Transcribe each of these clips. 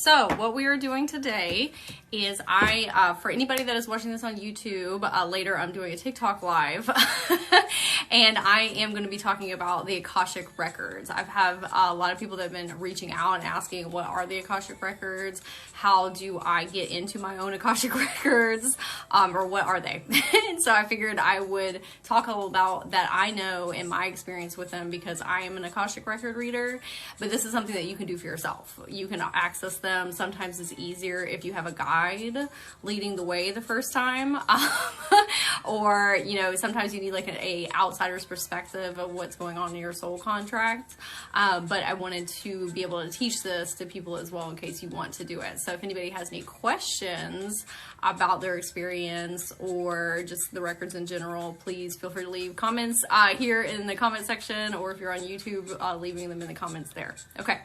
So what we are doing today is for anybody that is watching this on YouTube, later I'm doing a TikTok live and I am going to be talking about the Akashic records. I've had a lot of people that have been reaching out and asking, what are the Akashic records? How do I get into my own Akashic records? Or what are they? And so I figured I would talk all about that I know in my experience with them, because I am an Akashic record reader, but this is something that you can do for yourself. You can access them. Sometimes it's easier if you have a guide leading the way the first time, or sometimes you need like a outsider's perspective of what's going on in your soul contract. But I wanted to be able to teach this to people as well in case you want to do it. So if anybody has any questions about their experience or just the records in general, please feel free to leave comments here in the comment section, or if you're on YouTube, leaving them in the comments there. Okay.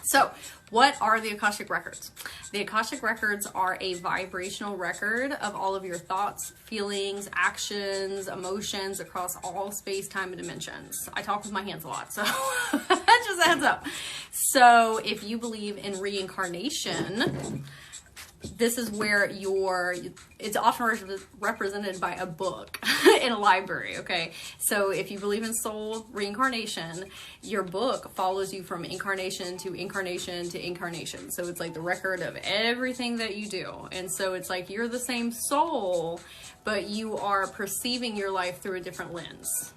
So what are the Akashic records? The Akashic records are a vibrational record of all of your thoughts, feelings, actions, emotions across all space, time, and dimensions. I talk with my hands a lot, so just a heads up. So if you believe in reincarnation, this is where it's often represented by a book in a library, okay? So if you believe in soul reincarnation, your book follows you from incarnation to incarnation to incarnation. So it's like the record of everything that you do. And so it's like you're the same soul, but you are perceiving your life through a different lens.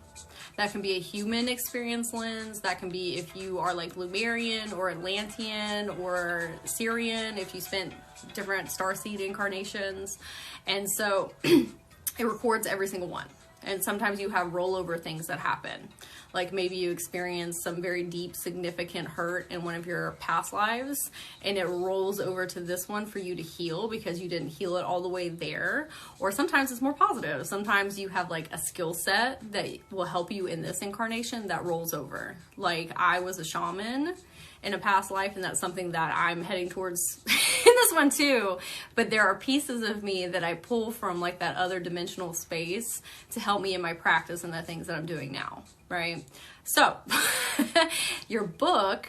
That can be a human experience lens. That can be if you are like Lumerian or Atlantean or Syrian, if you spent different starseed incarnations. And so it records every single one. And sometimes you have rollover things that happen. Like maybe you experience some very deep, significant hurt in one of your past lives, and it rolls over to this one for you to heal because you didn't heal it all the way there. Or sometimes it's more positive. Sometimes you have like a skill set that will help you in this incarnation that rolls over. Like I was a shaman in a past life, and that's something that I'm heading towards in this one too. But there are pieces of me that I pull from like that other dimensional space to help me in my practice and the things that I'm doing now, right? So your book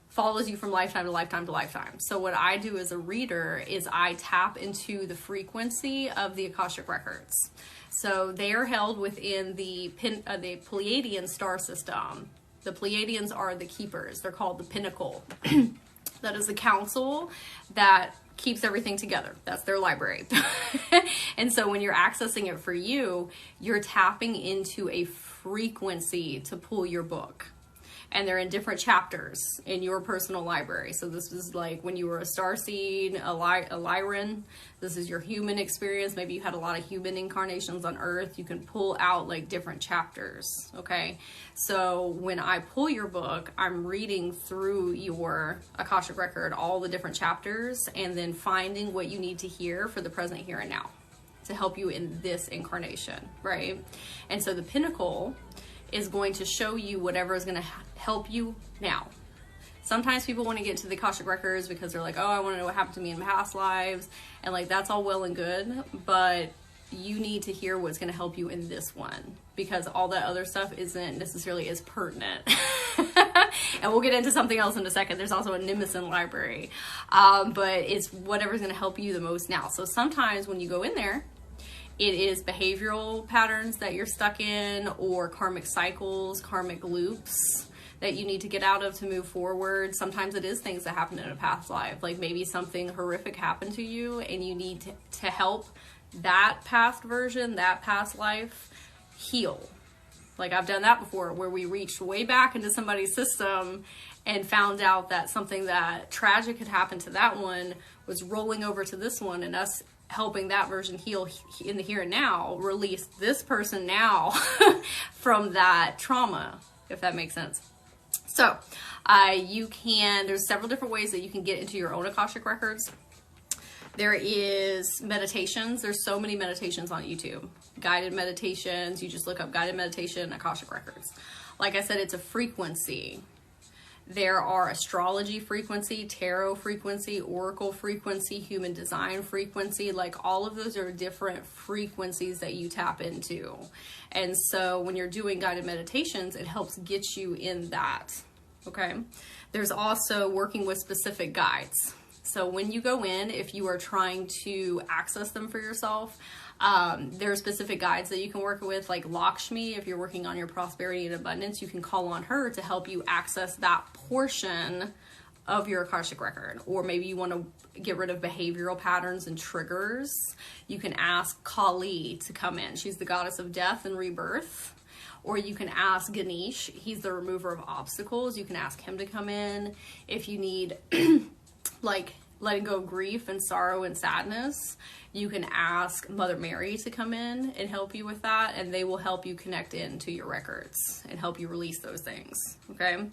follows you from lifetime to lifetime to lifetime. So what I do as a reader is I tap into the frequency of the Akashic records. So they are held within the Pleiadian star system. The Pleiadians are the keepers. They're called the pinnacle. That is the council that keeps everything together. That's their library. And so when you're accessing it for you, you're tapping into a frequency to pull your book. And they're in different chapters in your personal library. So this is like when you were a starseed, a Lyran. This is your human experience. Maybe you had a lot of human incarnations on Earth. You can pull out like different chapters, okay? So when I pull your book, I'm reading through your Akashic record, all the different chapters, and then finding what you need to hear for the present here and now to help you in this incarnation, right? And so the pinnacle is going to show you whatever is going to help you now. Sometimes people want to get to the Akashic records because they're like, oh, I want to know what happened to me in past lives. And like, that's all well and good, but you need to hear what's going to help you in this one, because all that other stuff isn't necessarily as pertinent. And we'll get into something else in a second. There's also a Nimison library, but it's whatever's going to help you the most now. So sometimes when you go in there, it is behavioral patterns that you're stuck in, or karmic cycles, karmic loops that you need to get out of to move forward. Sometimes it is things that happened in a past life, like maybe something horrific happened to you and you need to help that past version, that past life heal. Like I've done that before, where we reached way back into somebody's system and found out that something that tragic had happened to that one was rolling over to this one, and us helping that version heal in the here and now, release this person now from that trauma, if that makes sense. So there's several different ways that you can get into your own Akashic records. There is meditations. There's so many meditations on YouTube. Guided meditations. You just look up guided meditation, Akashic records. Like I said, it's a frequency. There are astrology frequency, tarot frequency, oracle frequency, human design frequency. Like all of those are different frequencies that you tap into. And so when you're doing guided meditations, it helps get you in that. Okay. There's also working with specific guides. So when you go in, if you are trying to access them for yourself, there are specific guides that you can work with, like Lakshmi. If you're working on your prosperity and abundance, you can call on her to help you access that portion of your Akashic record. Or maybe you want to get rid of behavioral patterns and triggers. You can ask Kali to come in. She's the goddess of death and rebirth. Or you can ask Ganesh. He's the remover of obstacles. You can ask him to come in. If you need like letting go of grief and sorrow and sadness, you can ask Mother Mary to come in and help you with that, and they will help you connect into your records and help you release those things. Okay.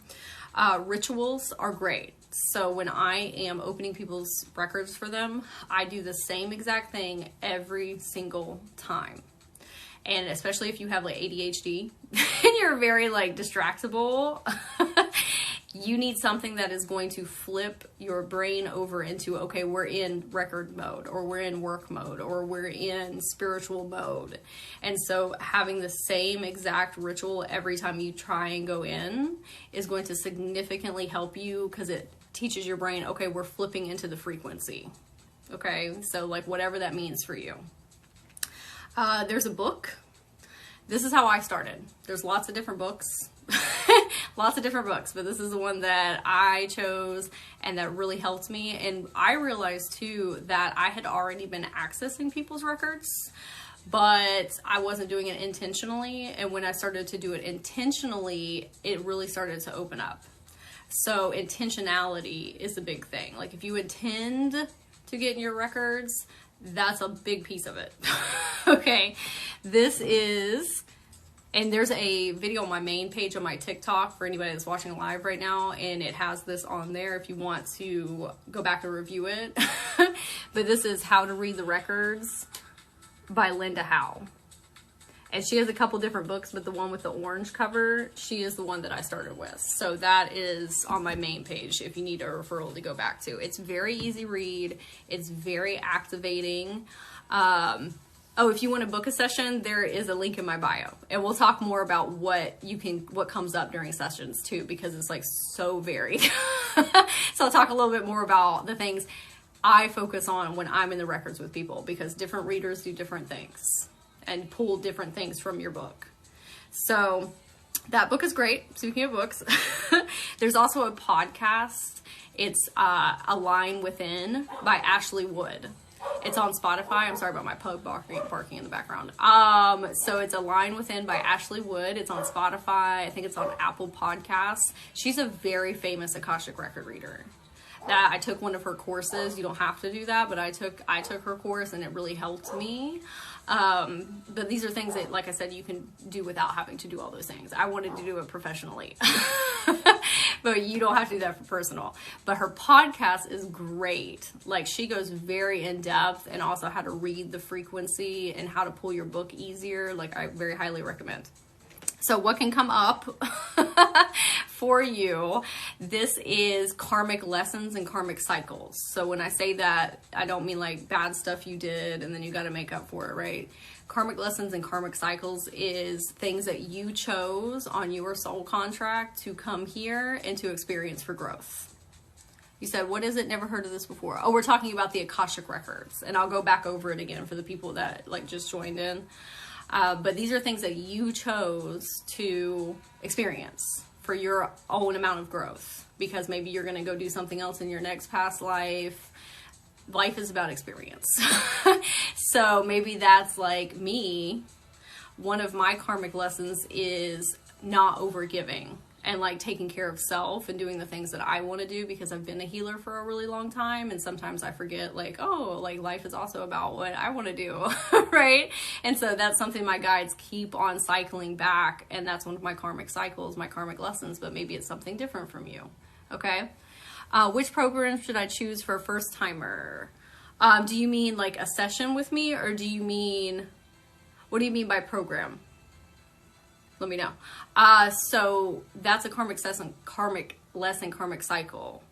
Rituals are great. So when I am opening people's records for them, I do the same exact thing every single time. And especially if you have like ADHD and you're very like distractible, you need something that is going to flip your brain over into, okay, we're in record mode, or we're in work mode, or we're in spiritual mode. And so having the same exact ritual every time you try and go in is going to significantly help you, because it teaches your brain, okay, we're flipping into the frequency. Okay, so like whatever that means for you. There's a book. This is how I started. There's lots of different books. Lots of different books, but this is the one that I chose and that really helped me. And I realized too that I had already been accessing people's records, but I wasn't doing it intentionally. And when I started to do it intentionally, it really started to open up. So intentionality is a big thing. Like if you intend to get in your records, that's a big piece of it. Okay, this is... And there's a video on my main page on my TikTok for anybody that's watching live right now, and it has this on there if you want to go back and review it. But this is How to Read the Records by Linda Howe. And she has a couple different books, but the one with the orange cover, she is the one that I started with. So that is on my main page if you need a referral to go back to. It's very easy read. It's very activating. Oh, if you want to book a session, there is a link in my bio, and we'll talk more about what comes up during sessions too, because it's like so varied. So I'll talk a little bit more about the things I focus on when I'm in the records with people, because different readers do different things and pull different things from your book. So that book is great. Speaking of books, there's also a podcast. It's A Line Within by Ashley Wood. It's on Spotify. I'm sorry about my pug barking in the background. So it's A Line Within by Ashley Wood. It's on Spotify. I think it's on Apple Podcasts. She's a very famous Akashic record reader. That I took one of her courses. You don't have to do that, but I took her course and it really helped me. But these are things that, like I said, you can do without having to do all those things. I wanted to do it professionally, but you don't have to do that for personal. But her podcast is great. Like, she goes very in depth, and also how to read the frequency and how to pull your book easier. Like, I very highly recommend. So what can come up for you? This is karmic lessons and karmic cycles. So when I say that, I don't mean like bad stuff you did and then you got to make up for it, right? Karmic lessons and karmic cycles is things that you chose on your soul contract to come here and to experience for growth. You said, what is it? Never heard of this before. Oh, we're talking about the Akashic records, and I'll go back over it again for the people that like just joined in. But these are things that you chose to experience for your own amount of growth, because maybe you're going to go do something else in your next past life. Life is about experience. So maybe that's like me. One of my karmic lessons is not overgiving and like taking care of self and doing the things that I want to do, because I've been a healer for a really long time. And sometimes I forget, like, oh, like life is also about what I want to do. Right. And so that's something my guides keep on cycling back. And that's one of my karmic cycles, my karmic lessons, but maybe it's something different from you. Okay. Which program should I choose for a first timer? Do you mean like a session with me, or do you mean, what do you mean by program? Let me know. So that's a karmic lesson, karmic cycle.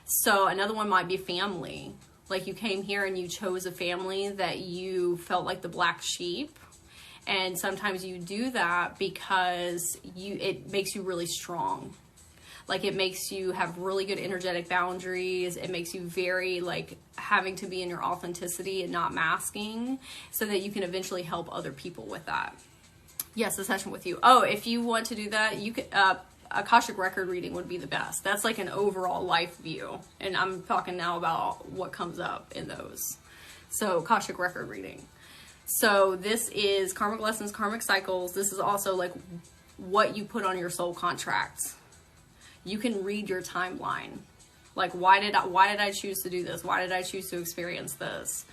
So another one might be family. Like, you came here and you chose a family that you felt like the black sheep. And sometimes you do that because it makes you really strong. Like, it makes you have really good energetic boundaries. It makes you very, like, having to be in your authenticity and not masking, so that you can eventually help other people with that. Yes, a session with you. Oh, if you want to do that, you could, Akashic record reading would be the best. That's like an overall life view. And I'm talking now about what comes up in those. So Akashic record reading. So this is karmic lessons, karmic cycles. This is also like what you put on your soul contracts. You can read your timeline. Like, why did I choose to do this? Why did I choose to experience this?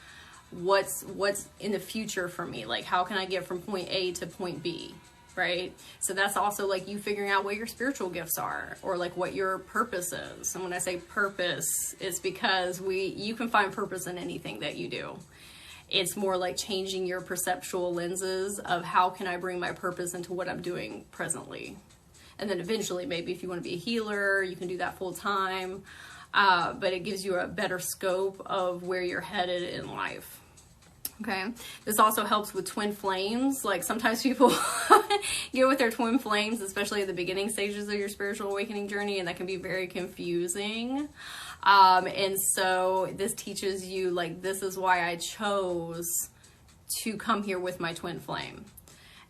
What's in the future for me? Like, how can I get from point A to point B? Right? So that's also like you figuring out what your spiritual gifts are, or like what your purpose is. And when I say purpose, it's because you can find purpose in anything that you do. It's more like changing your perceptual lenses of how can I bring my purpose into what I'm doing presently. And then eventually, maybe if you want to be a healer, you can do that full time. But it gives you a better scope of where you're headed in life. Okay. This also helps with twin flames. Like, sometimes people get with their twin flames, especially at the beginning stages of your spiritual awakening journey, and that can be very confusing. And so this teaches you, like, this is why I chose to come here with my twin flame.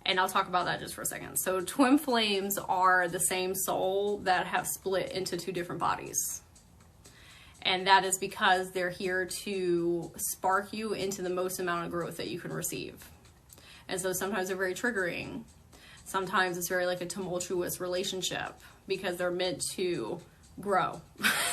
And I'll talk about that just for a second. So twin flames are the same soul that have split into two different bodies. And that is because they're here to spark you into the most amount of growth that you can receive. And so sometimes they're very triggering. Sometimes it's very like a tumultuous relationship, because they're meant to grow.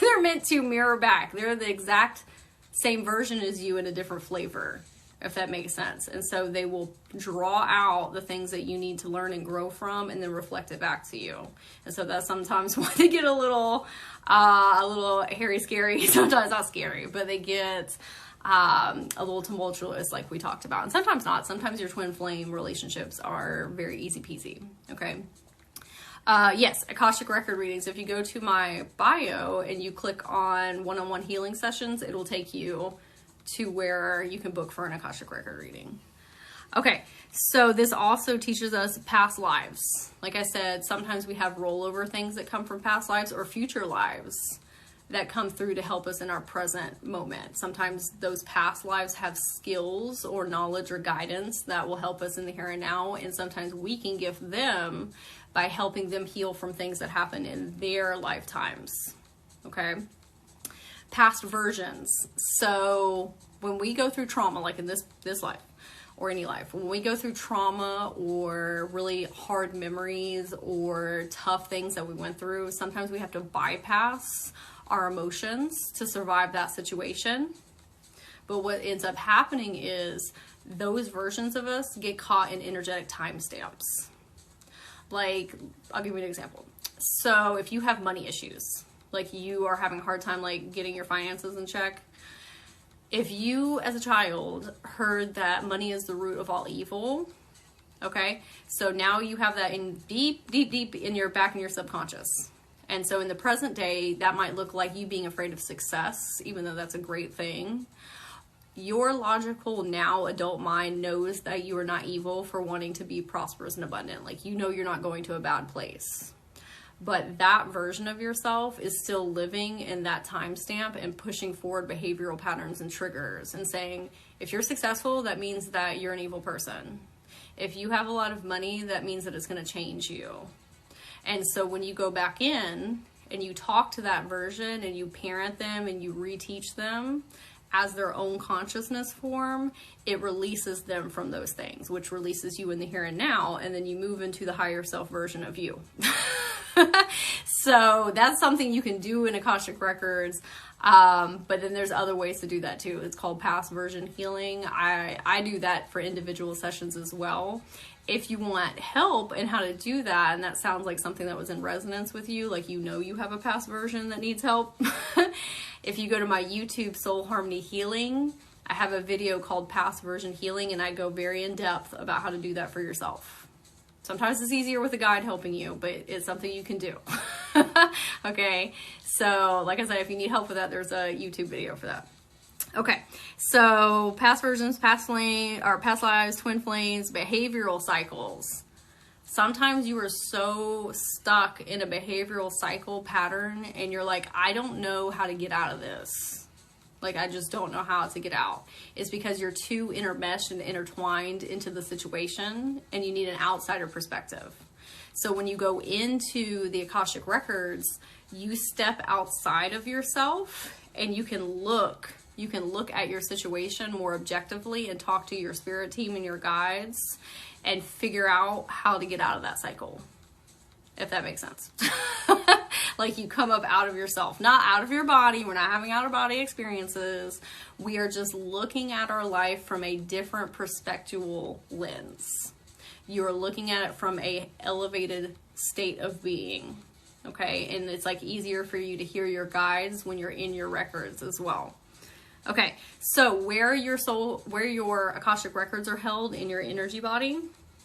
They're meant to mirror back. They're the exact same version as you in a different flavor, if that makes sense. And so they will draw out the things that you need to learn and grow from, and then reflect it back to you. And so that's sometimes when they get a little hairy, scary. Sometimes not scary, but they get a little tumultuous, like we talked about. And sometimes not. Sometimes your twin flame relationships are very easy peasy. Okay. Yes, Akashic record readings. If you go to my bio and you click on one-on-one healing sessions, it'll take you to where you can book for an Akashic record reading. Okay, so this also teaches us past lives. Like I said, sometimes we have rollover things that come from past lives or future lives that come through to help us in our present moment. Sometimes those past lives have skills or knowledge or guidance that will help us in the here and now, and sometimes we can gift them by helping them heal from things that happen in their lifetimes. Okay? Past versions. So when we go through trauma, like in this life or any life, when we go through trauma or really hard memories or tough things that we went through, sometimes we have to bypass our emotions to survive that situation. But what ends up happening is those versions of us get caught in energetic timestamps. Like, I'll give you an example. So if you have money issues, like you are having a hard time like getting your finances in check, if you as a child heard that money is the root of all evil, okay, so now you have that in deep in your back in your subconscious. And so in the present day, that might look like you being afraid of success, even though that's a great thing. Your logical now adult mind knows that you are not evil for wanting to be prosperous and abundant. Like, you know, you're not going to a bad place. But that version of yourself is still living in that timestamp and pushing forward behavioral patterns and triggers and saying, if you're successful, that means that you're an evil person. If you have a lot of money, that means that it's going to change you. And so when you go back in and you talk to that version and you parent them and you reteach them as their own consciousness form, it releases them from those things, which releases you in the here and now, and then you move into the higher self version of you. So that's something you can do in Akashic Records, but then there's other ways to do that too. It's called past version healing. I do that for individual sessions as well. If you want help in how to do that, and that sounds like something that was in resonance with you, like you know you have a past version that needs help, if you go to my YouTube, Soulharmonyhealing, I have a video called Past Version Healing, and I go very in depth about how to do that for yourself. Sometimes it's easier with a guide helping you, but it's something you can do. Okay, so like I said, if you need help with that, there's a YouTube video for that. Okay, so past versions, past lives, twin flames, behavioral cycles. Sometimes you are so stuck in a behavioral cycle pattern and you're like, I don't know how to get out of this. Like, I just don't know how to get out. It's because you're too intermeshed and intertwined into the situation and you need an outsider perspective. So when you go into the Akashic Records, you step outside of yourself and you can look at your situation more objectively and talk to your spirit team and your guides and figure out how to get out of that cycle, if that makes sense. Like, you come up out of yourself, not out of your body. We're not having out-of-body experiences. We are just looking at our life from a different perspectual lens. You're looking at it from a elevated state of being, okay? And it's like easier for you to hear your guides when you're in your records as well. Okay, so where your Akashic Records are held in your energy body,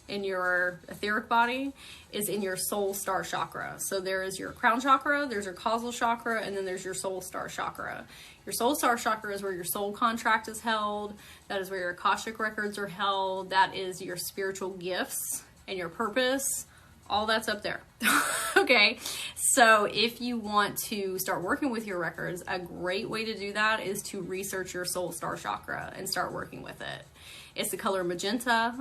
in your etheric body, is in your soul star chakra. So there is your crown chakra, there's your causal chakra, and then there's your soul star chakra. Your soul star chakra is where your soul contract is held. That is where your Akashic Records are held. That is your spiritual gifts and your purpose. All that's up there. Okay, so if you want to start working with your records, a great way to do that is to research your soul star chakra and start working with it. It's the color magenta.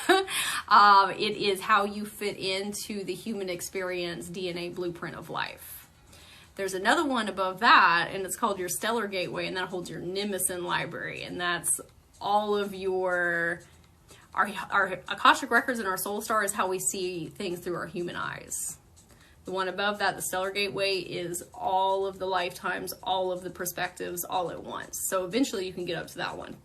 It is how you fit into the human experience DNA blueprint of life. There's another one above that, and it's called your stellar gateway, and that holds your Nimison library, and that's all of your... Our Akashic Records and our soul star is how we see things through our human eyes. The one above that, the stellar gateway, is all of the lifetimes, all of the perspectives, all at once. So eventually you can get up to that one.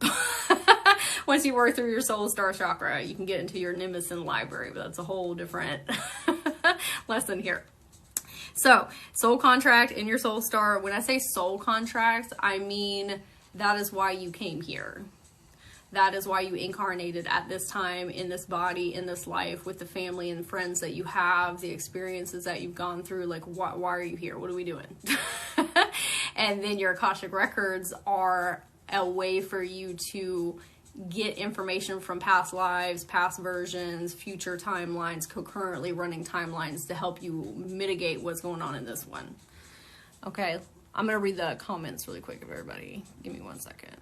Once you work through your soul star chakra, you can get into your Nimison library, but that's a whole different lesson here. So, soul contract in your soul star. When I say soul contract, I mean that is why you came here. That is why you incarnated at this time, in this body, in this life, with the family and friends that you have, the experiences that you've gone through. Like, why are you here? What are we doing? And then your Akashic Records are a way for you to get information from past lives, past versions, future timelines, concurrently running timelines to help you mitigate what's going on in this one. Okay, I'm going to read the comments really quick of everybody. Give me 1 second.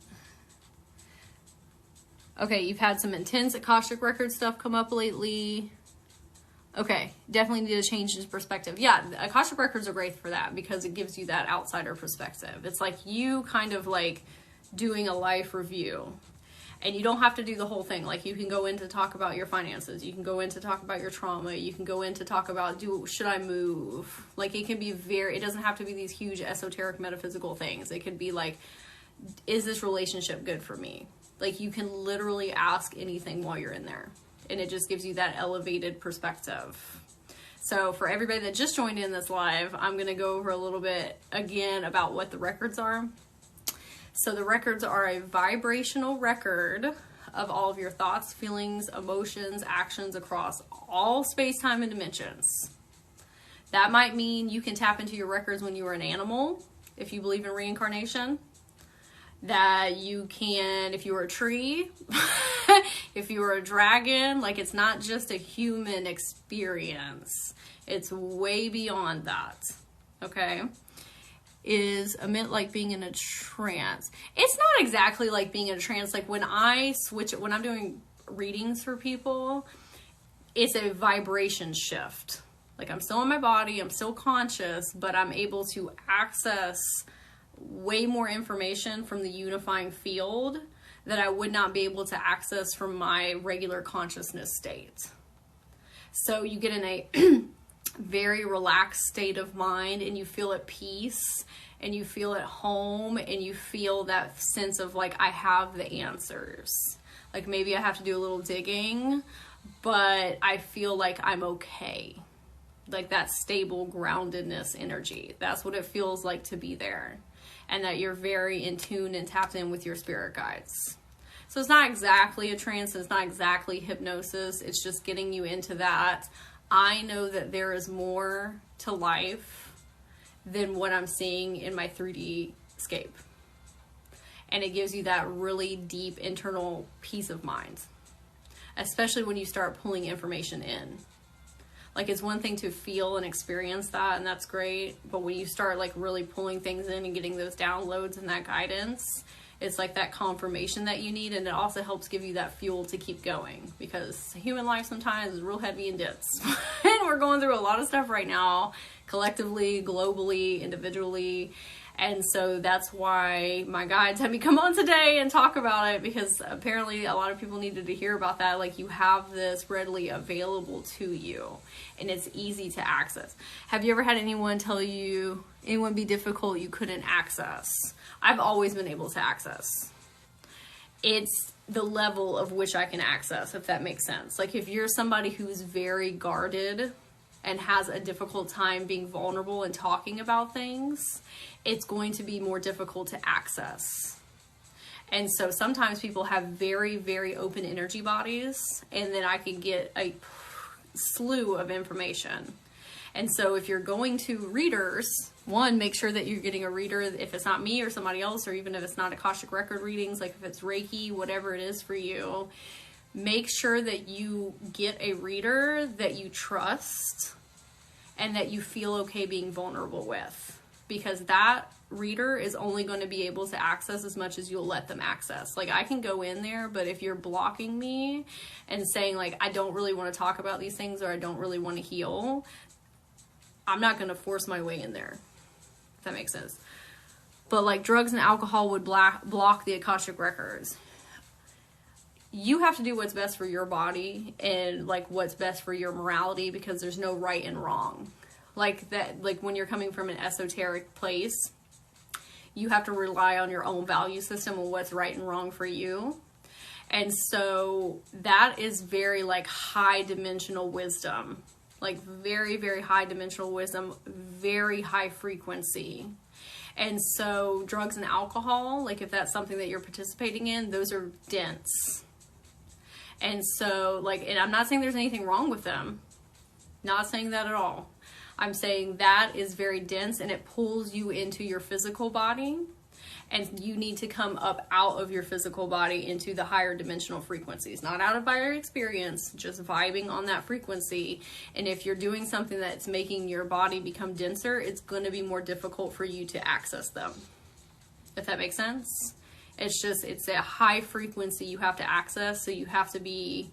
Okay, you've had some intense Akashic Record stuff come up lately. Okay, definitely need to change his perspective. Yeah, Akashic Records are great for that because it gives you that outsider perspective. It's like you kind of like doing a life review. And you don't have to do the whole thing. Like, you can go in to talk about your finances. You can go in to talk about your trauma. You can go in to talk about, should I move? Like, it can be it doesn't have to be these huge esoteric metaphysical things. It could be like, is this relationship good for me? Like, you can literally ask anything while you're in there. And it just gives you that elevated perspective. So for everybody that just joined in this live, I'm going to go over a little bit again about what the records are. So the records are a vibrational record of all of your thoughts, feelings, emotions, actions across all space-time and dimensions. That might mean you can tap into your records when you were an animal, if you believe in reincarnation. That you can, if you were a tree, if you were a dragon. Like, it's not just a human experience. It's way beyond that, okay? Is a bit like being in a trance. It's not exactly like being in a trance. Like, when I switch it, when I'm doing readings for people, it's a vibration shift. Like, I'm still in my body, I'm still conscious, but I'm able to access way more information from the unifying field that I would not be able to access from my regular consciousness state. So you get in a very relaxed state of mind, and you feel at peace, and you feel at home, and you feel that sense of like, I have the answers. Like, maybe I have to do a little digging, but I feel like I'm okay. Like, that stable groundedness energy. That's what it feels like to be there. And that you're very in tune and tapped in with your spirit guides. So it's not exactly a trance, it's not exactly hypnosis, it's just getting you into that. I know that there is more to life than what I'm seeing in my 3D scape. And it gives you that really deep internal peace of mind. Especially when you start pulling information in. Like, it's one thing to feel and experience that, and that's great. But when you start like really pulling things in and getting those downloads and that guidance, it's like that confirmation that you need. And it also helps give you that fuel to keep going, because human life sometimes is real heavy and dense. And we're going through a lot of stuff right now, collectively, globally, individually. And so that's why my guides had me come on today and talk about it, because apparently a lot of people needed to hear about that. Like, you have this readily available to you, and it's easy to access. Have you ever had anyone tell you, anyone be difficult you couldn't access? I've always been able to access. It's the level of which I can access, if that makes sense. Like, if you're somebody who's very guarded and has a difficult time being vulnerable and talking about things, it's going to be more difficult to access. And so sometimes people have very, very open energy bodies, and then I can get a slew of information. And so if you're going to readers, one, make sure that you're getting a reader, if it's not me or somebody else, or even if it's not Akashic record readings, like if it's Reiki, whatever it is for you, make sure that you get a reader that you trust and that you feel okay being vulnerable with, because that reader is only going to be able to access as much as you'll let them access. Like, I can go in there, but if you're blocking me and saying like, I don't really want to talk about these things, or I don't really want to heal, I'm not going to force my way in there, if that makes sense. But like, drugs and alcohol would block the Akashic records. You have to do what's best for your body and like what's best for your morality, because there's no right and wrong. Like that, like when you're coming from an esoteric place, you have to rely on your own value system and what's right and wrong for you. And so that is very like high dimensional wisdom, like very, very high dimensional wisdom, very high frequency. And so drugs and alcohol, like if that's something that you're participating in, those are dense. And so like, and I'm not saying there's anything wrong with them. Not saying that at all. I'm saying that is very dense, and it pulls you into your physical body, and you need to come up out of your physical body into the higher dimensional frequencies, not out of your experience, just vibing on that frequency. And if you're doing something that's making your body become denser, it's going to be more difficult for you to access them, if that makes sense. It's a high frequency you have to access, so you have to be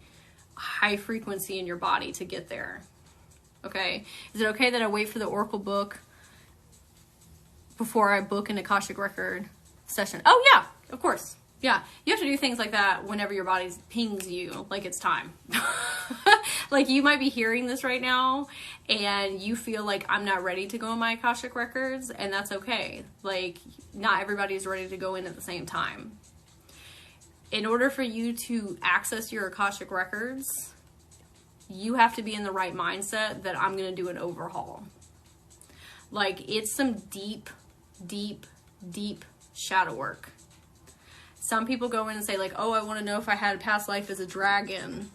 high frequency in your body to get there. Okay, is it okay that I wait for the Oracle book before I book an Akashic record session? Oh yeah, of course. Yeah, you have to do things like that whenever your body pings you, like it's time. Like, you might be hearing this right now and you feel like, I'm not ready to go in my Akashic records, and that's okay. Like, not everybody is ready to go in at the same time. In order for you to access your Akashic records, you have to be in the right mindset that I'm going to do an overhaul. Like, it's some deep, deep, deep shadow work. Some people go in and say like, oh, I want to know if I had a past life as a dragon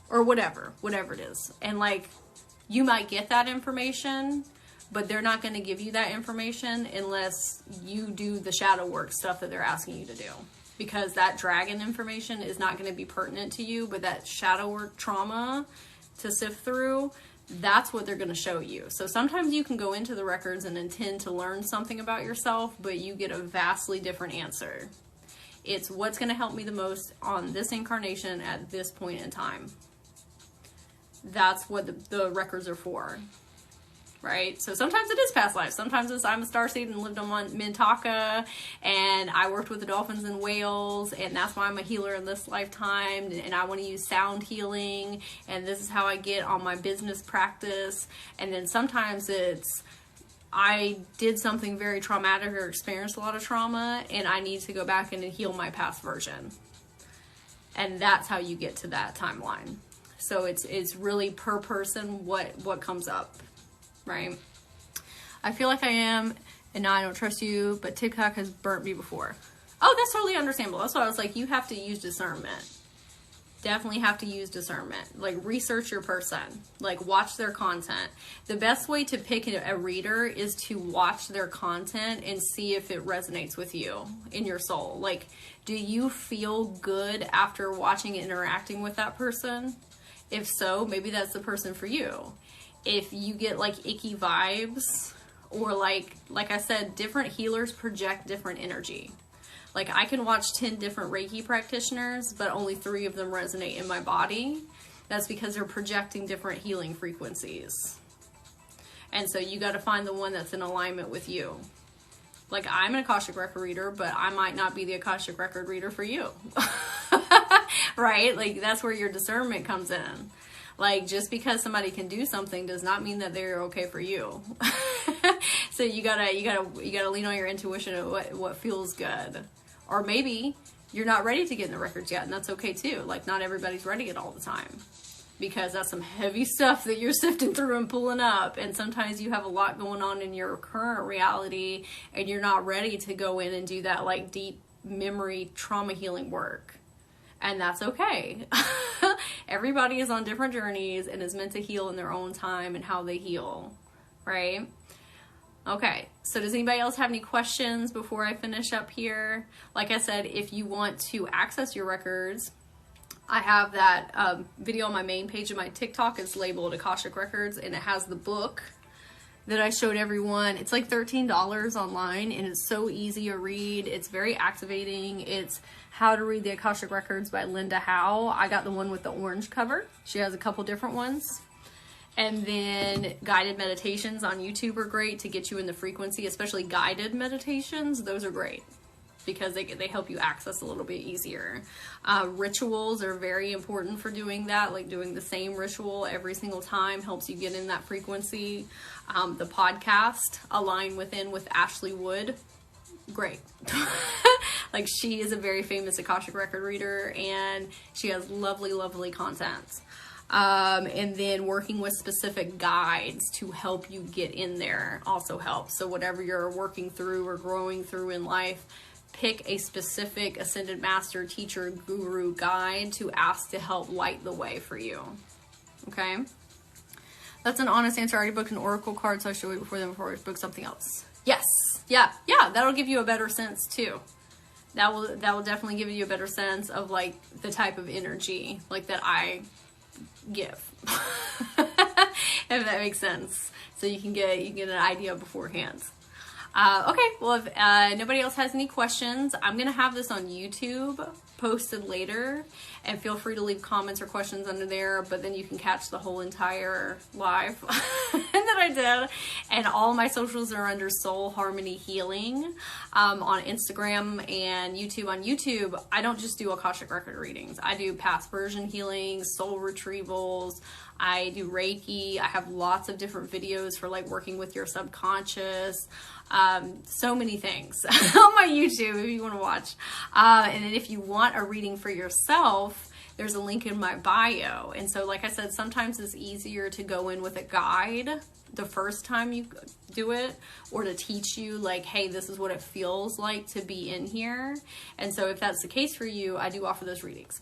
or whatever it is. And like, you might get that information, but they're not going to give you that information unless you do the shadow work stuff that they're asking you to do. Because that dragon information is not going to be pertinent to you, but that shadow work trauma to sift through, that's what they're going to show you. So sometimes you can go into the records and intend to learn something about yourself, but you get a vastly different answer. It's what's going to help me the most on this incarnation at this point in time. That's what the records are for. Right? So sometimes it is past life. Sometimes it's I'm a starseed and lived on Mintaka, and I worked with the dolphins and whales, and that's why I'm a healer in this lifetime, and I want to use sound healing, and this is how I get on my business practice. And then sometimes it's I did something very traumatic or experienced a lot of trauma, and I need to go back in and heal my past version. And that's how you get to that timeline. So it's really per person what comes up. Right? I feel like I am, and now I don't trust you, but TikTok has burnt me before. Oh, that's totally understandable. That's why I was like, you have to use discernment. Definitely have to use discernment. Like, research your person. Like, watch their content. The best way to pick a reader is to watch their content and see if it resonates with you in your soul. Like, do you feel good after watching and interacting with that person? If so, maybe that's the person for you. if you get like icky vibes, or like I said, different healers project different energy. Like I can watch 10 different Reiki practitioners, but only 3 of them resonate in my body. That's because they're projecting different healing frequencies. And so you got to find the one that's in alignment with you. Like I'm an Akashic record reader, but I might not be the Akashic record reader for you. Right? Like that's where your discernment comes in. Like just because somebody can do something does not mean that they're okay for you. So you gotta lean on your intuition of what feels good. Or maybe you're not ready to get in the records yet, and that's okay too. Like not everybody's ready it all the time, because that's some heavy stuff that you're sifting through and pulling up. And sometimes you have a lot going on in your current reality and you're not ready to go in and do that like deep memory trauma healing work. And that's okay. Everybody is on different journeys and is meant to heal in their own time and how they heal, right? Okay, so does anybody else have any questions before I finish up here? Like I said, if you want to access your records, I have that video on my main page of my TikTok. It's labeled Akashic Records, and it has the book that I showed everyone. It's like $13 online, and it's so easy to read. It's very activating. It's How to Read the Akashic Records by Linda Howe. I got the one with the orange cover. She has a couple different ones. And then guided meditations on YouTube are great to get you in the frequency, especially guided meditations. Those are great because they help you access a little bit easier. Rituals are very important for doing that, like doing the same ritual every single time helps you get in that frequency. The podcast, Align Within with Ashley Wood, great. Like she is a very famous Akashic record reader and she has lovely, lovely content. And then working with specific guides to help you get in there also helps. So whatever you're working through or growing through in life, pick a specific ascended master, teacher, guru, guide to ask to help light the way for you. Okay? That's an honest answer. I already booked an oracle card, so I should wait before I book something else. Yes. Yeah. That'll give you a better sense too. That will definitely give you a better sense of like the type of energy like that I give. If that makes sense. So you can get an idea beforehand. Okay, well, if nobody else has any questions, I'm going to have this on YouTube posted later, and feel free to leave comments or questions under there, but then you can catch the whole entire live that I did. And all my socials are under Soulharmonyhealing on Instagram and YouTube. On YouTube, I don't just do Akashic record readings. I do past version healings, soul retrievals, I do Reiki. I have lots of different videos for like working with your subconscious. So many things on my YouTube if you want to watch. And then if you want a reading for yourself, there's a link in my bio. And so, like I said, sometimes it's easier to go in with a guide the first time you do it, or to teach you like, hey, this is what it feels like to be in here. And so if that's the case for you, I do offer those readings.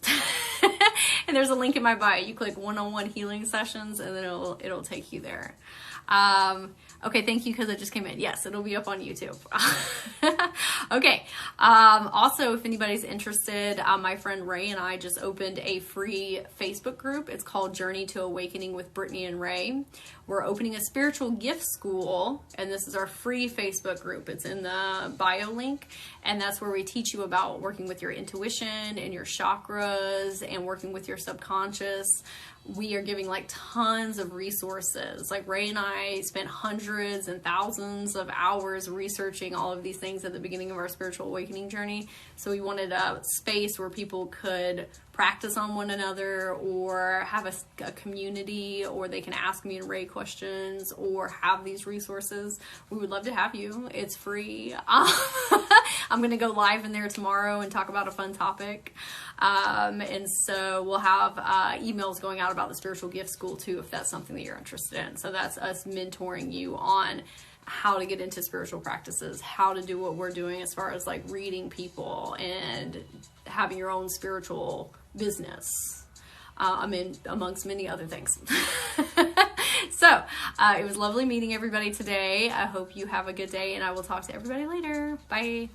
And there's a link in my bio. You click one-on-one healing sessions and then it'll take you there. Okay, thank you, because it just came in. Yes, it'll be up on YouTube. Okay. Also, if anybody's interested, my friend Ray and I just opened a free Facebook group. It's called Journey to Awakening with Brittany and Ray. We're opening a spiritual gift school, and this is our free Facebook group. It's in the bio link, and that's where we teach you about working with your intuition and your chakras and working with your subconscious. We are giving like tons of resources. Like Ray and I spent hundreds and thousands of hours researching all of these things at the beginning of our spiritual awakening journey. So we wanted a space where people could practice on one another, or have a community, or they can ask me and Ray questions, or have these resources. We would love to have you. It's free. I'm going to go live in there tomorrow and talk about a fun topic. And so we'll have emails going out about the spiritual gift school too, if that's something that you're interested in. So that's us mentoring you on how to get into spiritual practices, how to do what we're doing as far as like reading people and having your own spiritual business. Amongst many other things. So it was lovely meeting everybody today. I hope you have a good day, and I will talk to everybody later. Bye.